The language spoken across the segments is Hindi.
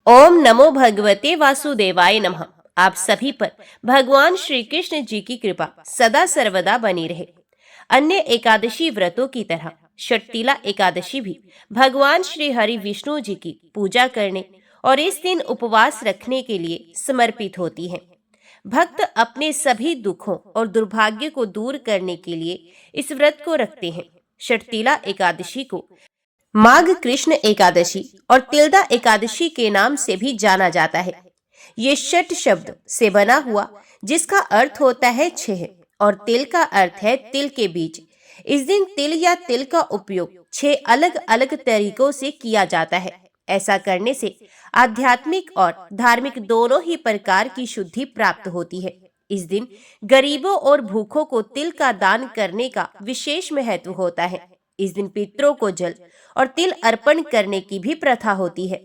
ओम नमो भगवते वासुदेवाय नमः। आप सभी पर भगवान श्री कृष्ण जी की कृपा सदा सर्वदा बनी रहे। अन्य एकादशी व्रतों की तरह षटतिला एकादशी भी भगवान श्री हरि विष्णु जी की पूजा करने और इस दिन उपवास रखने के लिए समर्पित होती है। भक्त अपने सभी दुखों और दुर्भाग्य को दूर करने के लिए इस व्रत को रखते हैं। षटतिला एकादशी को माघ कृष्ण एकादशी और तिलदा एकादशी के नाम से भी जाना जाता है। ये षट शब्द से बना हुआ, जिसका अर्थ होता है छह, और तिल का अर्थ है तिल के बीज। इस दिन तिल या तिल का उपयोग छह अलग अलग तरीकों से किया जाता है। ऐसा करने से आध्यात्मिक और धार्मिक दोनों ही प्रकार की शुद्धि प्राप्त होती है। इस दिन गरीबों और भूखों को तिल का दान करने का विशेष महत्व होता है। इस दिन पितरों को जल और तिल अर्पण करने की भी प्रथा होती है।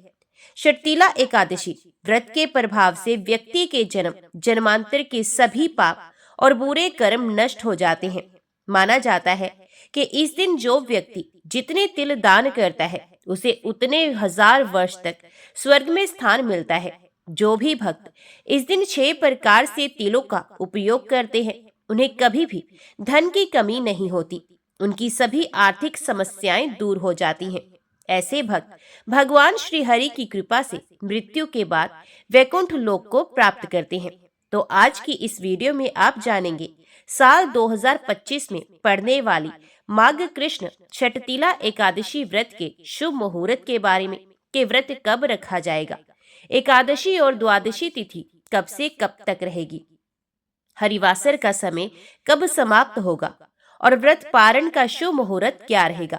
षटतिला एकादशी व्रत के प्रभाव से व्यक्ति के जन्म जन्मांतर के सभी पाप और बुरे कर्म नष्ट हो जाते हैं। माना जाता है कि इस दिन जो व्यक्ति जितने तिल दान करता है, उसे उतने 1000 वर्ष तक स्वर्ग में स्थान मिलता है। जो भी भक्त इस दिन 6 प्रकार से तिलों का उपयोग करते हैं, उन्हें कभी भी धन की कमी नहीं होती। उनकी सभी आर्थिक समस्याएं दूर हो जाती हैं। ऐसे भक्त भगवान श्री हरि की कृपा से मृत्यु के बाद वैकुंठ लोक को प्राप्त करते हैं। तो आज की इस वीडियो में आप जानेंगे साल 2025 में पड़ने वाली माघ कृष्ण षटतिला एकादशी व्रत के शुभ मुहूर्त के बारे में कि व्रत कब रखा जाएगा, एकादशी और द्वादशी तिथि कब से कब तक रहेगी, हरिवासर का समय कब समाप्त होगा और व्रत पारण का शुभ मुहूर्त क्या रहेगा।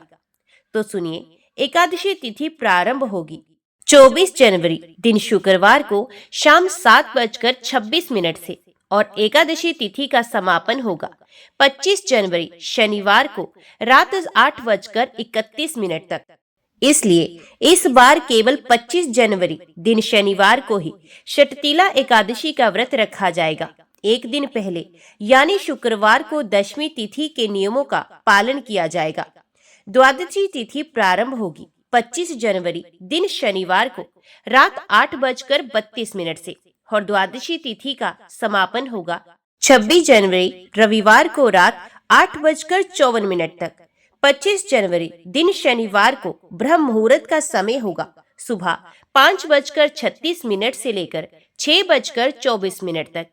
तो सुनिए, एकादशी तिथि प्रारंभ होगी 24 जनवरी दिन शुक्रवार को शाम 7:26 से और एकादशी तिथि का समापन होगा 25 जनवरी शनिवार को रात 8:31 तक। इसलिए इस बार केवल 25 जनवरी दिन शनिवार को ही षटतिला एकादशी का व्रत रखा जाएगा। एक दिन पहले यानी शुक्रवार को दशमी तिथि के नियमों का पालन किया जाएगा। द्वादशी तिथि प्रारंभ होगी 25 जनवरी दिन शनिवार को रात 8:32 से और द्वादशी तिथि का समापन होगा 26 जनवरी रविवार को रात 8:54 तक। 25 जनवरी दिन शनिवार को ब्रह्म मुहूर्त का समय होगा सुबह 5:36 से लेकर 6:24 तक।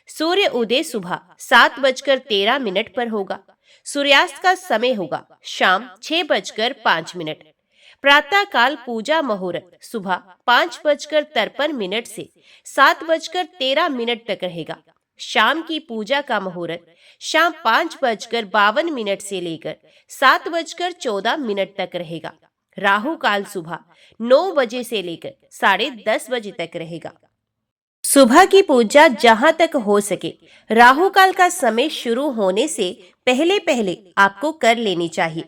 सूर्य उदय सुबह 7:13 पर होगा। सूर्यास्त का समय होगा शाम 6:05। प्रातः काल पूजा मुहूर्त सुबह 5:53 से 7:13 तक रहेगा। शाम की पूजा का मुहूर्त शाम 5:52 से लेकर 7:14 तक रहेगा। राहु काल सुबह 9 बजे से लेकर 10:30 बजे तक रहेगा। सुबह की पूजा जहां तक हो सके राहु काल का समय शुरू होने से पहले पहले आपको कर लेनी चाहिए,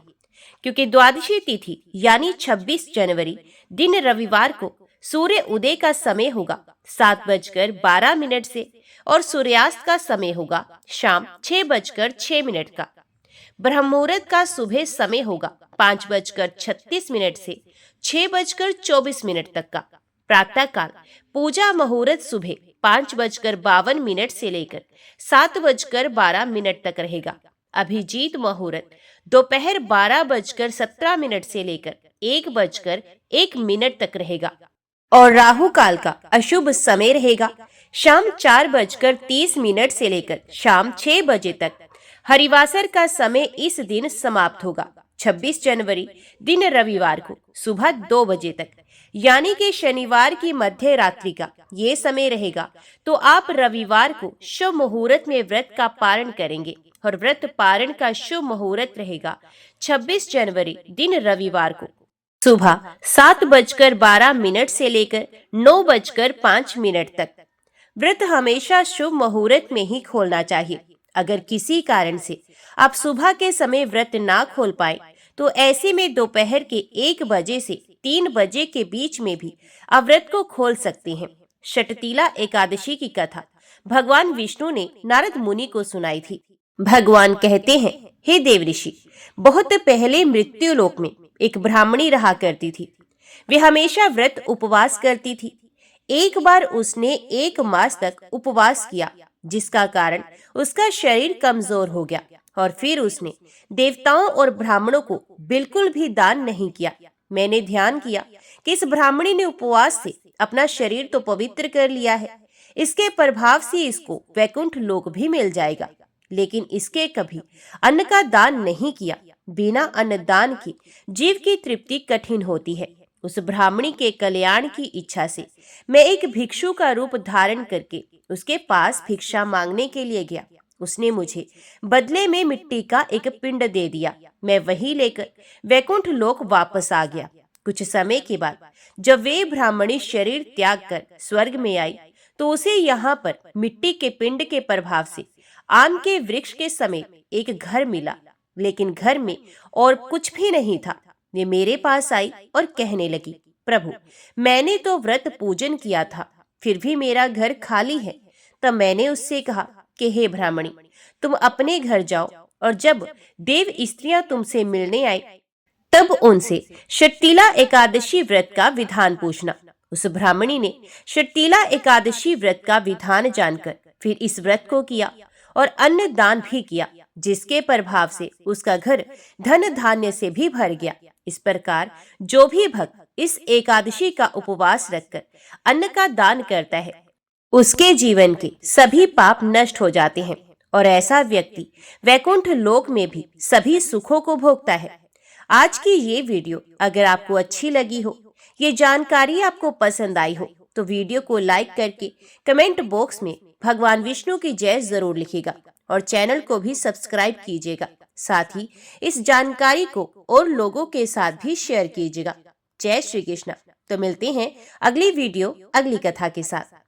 क्योंकि द्वादशी तिथि यानी 26 जनवरी दिन रविवार को सूर्य उदय का समय होगा 7:12 से और सूर्यास्त का समय होगा शाम 6:06 का। ब्रह्म मुहूर्त का सुबह समय होगा 5:36 से 6:24 तक का। प्रातः काल पूजा मुहूर्त सुबह 5:52 से लेकर 7:12 तक रहेगा। अभिजीत मुहूर्त दोपहर 12:17 से लेकर 1:01 तक रहेगा और राहु काल का अशुभ समय रहेगा शाम 4:30 से लेकर शाम 6 बजे तक। हरिवासर का समय इस दिन समाप्त होगा 26 जनवरी दिन रविवार को सुबह 2 बजे तक, यानी कि शनिवार की मध्य रात्रि का ये समय रहेगा। तो आप रविवार को शुभ मुहूर्त में व्रत का पारण करेंगे और व्रत पारण का शुभ मुहूर्त रहेगा 26 जनवरी दिन रविवार को सुबह 7:12 से लेकर 9:05 तक। व्रत हमेशा शुभ मुहूर्त में ही खोलना चाहिए। अगर किसी कारण से आप सुबह के समय व्रत ना खोल पाए, तो ऐसे में दोपहर के 1 बजे से 3 बजे के बीच में भी आप व्रत को खोल सकते हैं। षटतिला एकादशी की कथा भगवान विष्णु ने नारद मुनि को सुनाई थी। भगवान कहते हैं, हे देव ऋषि, बहुत पहले मृत्यु लोक में एक ब्राह्मणी रहा करती थी। वे हमेशा व्रत उपवास करती थी। एक बार उसने 1 मास तक उपवास किया, जिसका कारण उसका शरीर कमजोर हो गया और फिर उसने देवताओं और ब्राह्मणों को बिल्कुल भी दान नहीं किया। मैंने ध्यान किया कि इस ब्राह्मणी ने उपवास से अपना शरीर तो पवित्र कर लिया है, इसके प्रभाव से इसको वैकुंठ लोक भी मिल जाएगा, लेकिन इसके कभी अन्न का दान नहीं किया। बिना अन्न दान के जीव की तृप्ति कठिन होती है। उस ब्राह्मणी के कल्याण की इच्छा से मैं एक भिक्षु का रूप धारण करके उसके पास भिक्षा मांगने के लिए गया। उसने मुझे बदले में मिट्टी का एक पिंड दे दिया। मैं वही लेकर वैकुंठ लोक वापस आ गया। कुछ समय के बाद जब वे ब्राह्मणी शरीर त्याग कर स्वर्ग में आई, तो उसे यहाँ पर मिट्टी के पिंड के प्रभाव से आम के वृक्ष के समीप एक घर मिला, लेकिन घर में और कुछ भी नहीं था। वे मेरे पास आई और कहने लगी, प्रभु, मैंने तो व्रत पूजन किया था, फिर भी मेरा घर खाली है। तब मैंने उससे कहा कि हे ब्राह्मणी, तुम अपने घर जाओ और जब देव स्त्रियां तुमसे मिलने आई तब उनसे षटतिला एकादशी व्रत का विधान पूछना। उस ब्राह्मणी ने षटतिला एकादशी व्रत का विधान जानकर फिर इस व्रत को किया और अन्न दान भी किया, जिसके प्रभाव से उसका घर धन धान्य से भी भर गया। इस प्रकार जो भी भक्त इस एकादशी का उपवास रखकर अन्न का दान करता है, उसके जीवन के सभी पाप नष्ट हो जाते हैं और ऐसा व्यक्ति वैकुंठ लोक में भी सभी सुखों को भोगता है। आज की ये वीडियो अगर आपको अच्छी लगी हो, ये जानकारी आपको पसंद आई हो, तो वीडियो को लाइक करके कमेंट बॉक्स में भगवान विष्णु की जय जरूर लिखिएगा और चैनल को भी सब्सक्राइब कीजिएगा। साथ ही इस जानकारी को और लोगों के साथ भी शेयर कीजिएगा। जय श्री कृष्ण। तो मिलते हैं अगली वीडियो अगली कथा के साथ।